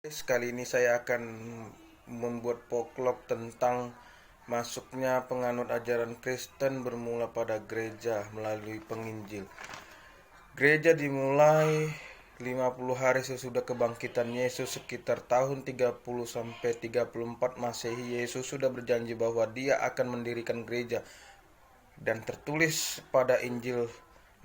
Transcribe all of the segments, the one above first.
Kali ini saya akan membuat vlog tentang masuknya penganut ajaran Kristen bermula pada gereja melalui penginjil. Gereja dimulai 50 hari sesudah kebangkitan Yesus sekitar tahun 30 sampai 34 Masehi. Yesus sudah berjanji bahwa Dia akan mendirikan gereja dan tertulis pada Injil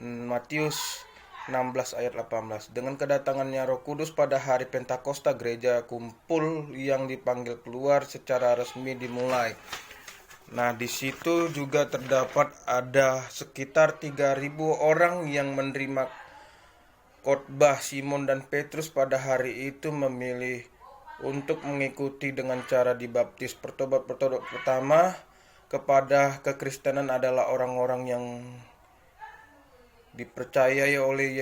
Matius 16 ayat 18. Dengan kedatangannya Roh Kudus pada hari Pentakosta, gereja kumpul yang dipanggil keluar secara resmi dimulai. Nah, di situ juga terdapat ada sekitar 3.000 orang yang menerima khotbah. Simon dan Petrus pada hari itu memilih untuk mengikuti dengan cara dibaptis. Pertobat pertama kepada kekristenan adalah orang-orang yang dipercayai oleh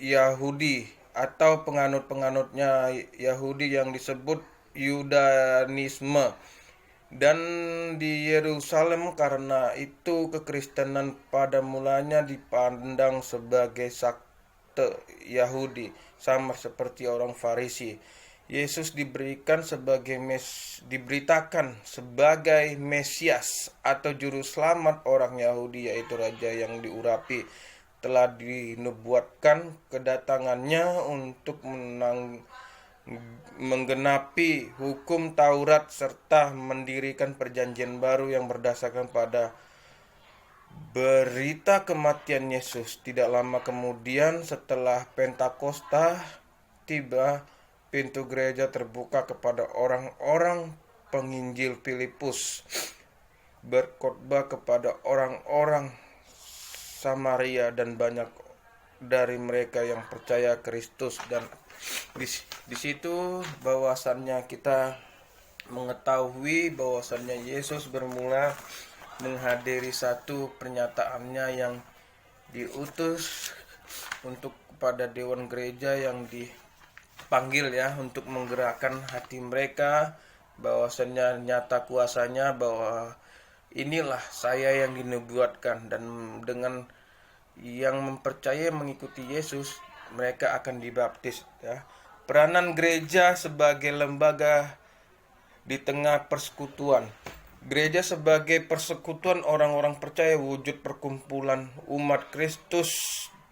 Yahudi atau penganut-penganutnya Yahudi yang disebut Yudanisme. Dan di Yerusalem karena itu kekristenan pada mulanya dipandang sebagai sekte Yahudi, sama seperti orang Farisi. Yesus diberitakan sebagai Mesias atau juru selamat orang Yahudi, yaitu raja yang diurapi. Telah dinubuatkan kedatangannya untuk menggenapi hukum Taurat serta mendirikan perjanjian baru yang berdasarkan pada berita kematian Yesus. Tidak lama kemudian setelah Pentakosta tiba, pintu gereja terbuka kepada orang-orang. Penginjil Filipus berkhotbah kepada orang-orang Samaria dan banyak dari mereka yang percaya Kristus. Dan di situ bahwasannya kita mengetahui bahwasannya Yesus bermula menghadiri satu pernyataannya yang diutus untuk kepada dewan gereja yang dipanggil untuk menggerakkan hati mereka, bahwasannya nyata kuasanya bahwa inilah saya yang dinubuatkan, dan dengan yang mempercayai mengikuti Yesus mereka akan dibaptis. Peranan gereja sebagai lembaga di tengah persekutuan. Gereja sebagai persekutuan orang-orang percaya, wujud perkumpulan umat Kristus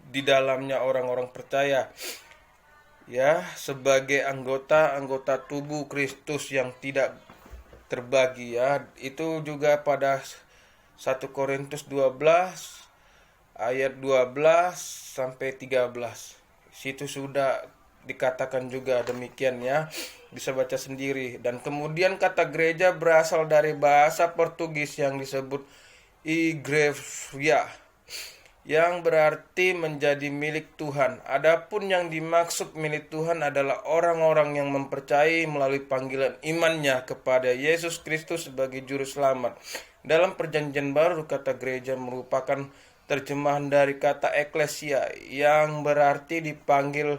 di dalamnya orang-orang percaya, sebagai anggota tubuh Kristus yang tidak terbagi. Itu juga pada 1 Korintus 12 ayat 12 sampai 13. Situ sudah dikatakan juga demikian, bisa baca sendiri. Dan kemudian kata gereja berasal dari bahasa Portugis yang disebut igreja, yang berarti menjadi milik Tuhan. Adapun yang dimaksud milik Tuhan adalah orang-orang yang mempercayai melalui panggilan imannya kepada Yesus Kristus sebagai juru selamat. Dalam perjanjian baru, kata gereja merupakan terjemahan dari kata eklesia yang berarti dipanggil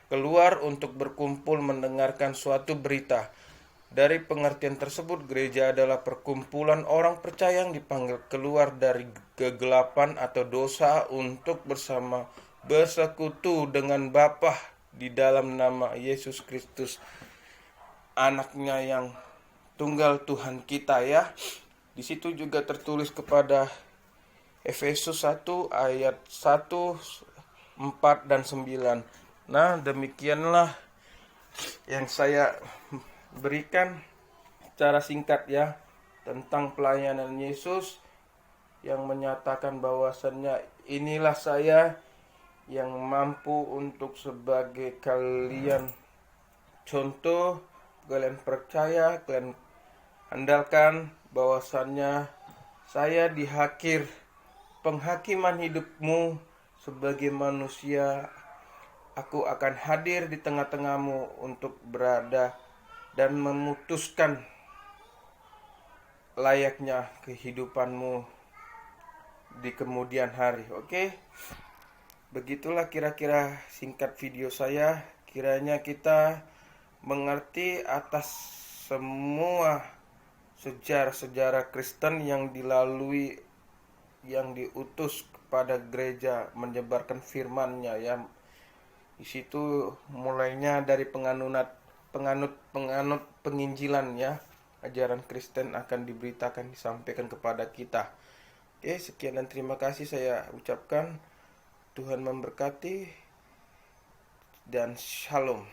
keluar untuk berkumpul mendengarkan suatu berita. Dari pengertian tersebut, gereja adalah perkumpulan orang percaya yang dipanggil keluar dari kegelapan atau dosa untuk bersama bersekutu dengan Bapa di dalam nama Yesus Kristus, anaknya yang tunggal Tuhan kita. Di situ juga tertulis kepada Efesus 1 ayat 1, 4 dan 9. Nah, demikianlah yang saya berikan secara singkat tentang pelayanan Yesus yang menyatakan bahwasannya inilah saya yang mampu untuk sebagai kalian contoh, kalian percaya, kalian andalkan bahwasannya saya di akhir penghakiman hidupmu sebagai manusia, aku akan hadir di tengah-tengahmu untuk berada dan memutuskan layaknya kehidupanmu di kemudian hari. Begitulah kira-kira singkat video saya. Kiranya kita mengerti atas semua sejarah-sejarah Kristen yang dilalui, yang diutus kepada gereja menyebarkan firman-Nya. Di situ mulainya dari penganut penganut penginjilan ya. Ajaran Kristen akan diberitakan, disampaikan kepada kita. Oke, sekian dan terima kasih saya ucapkan. Tuhan memberkati dan shalom.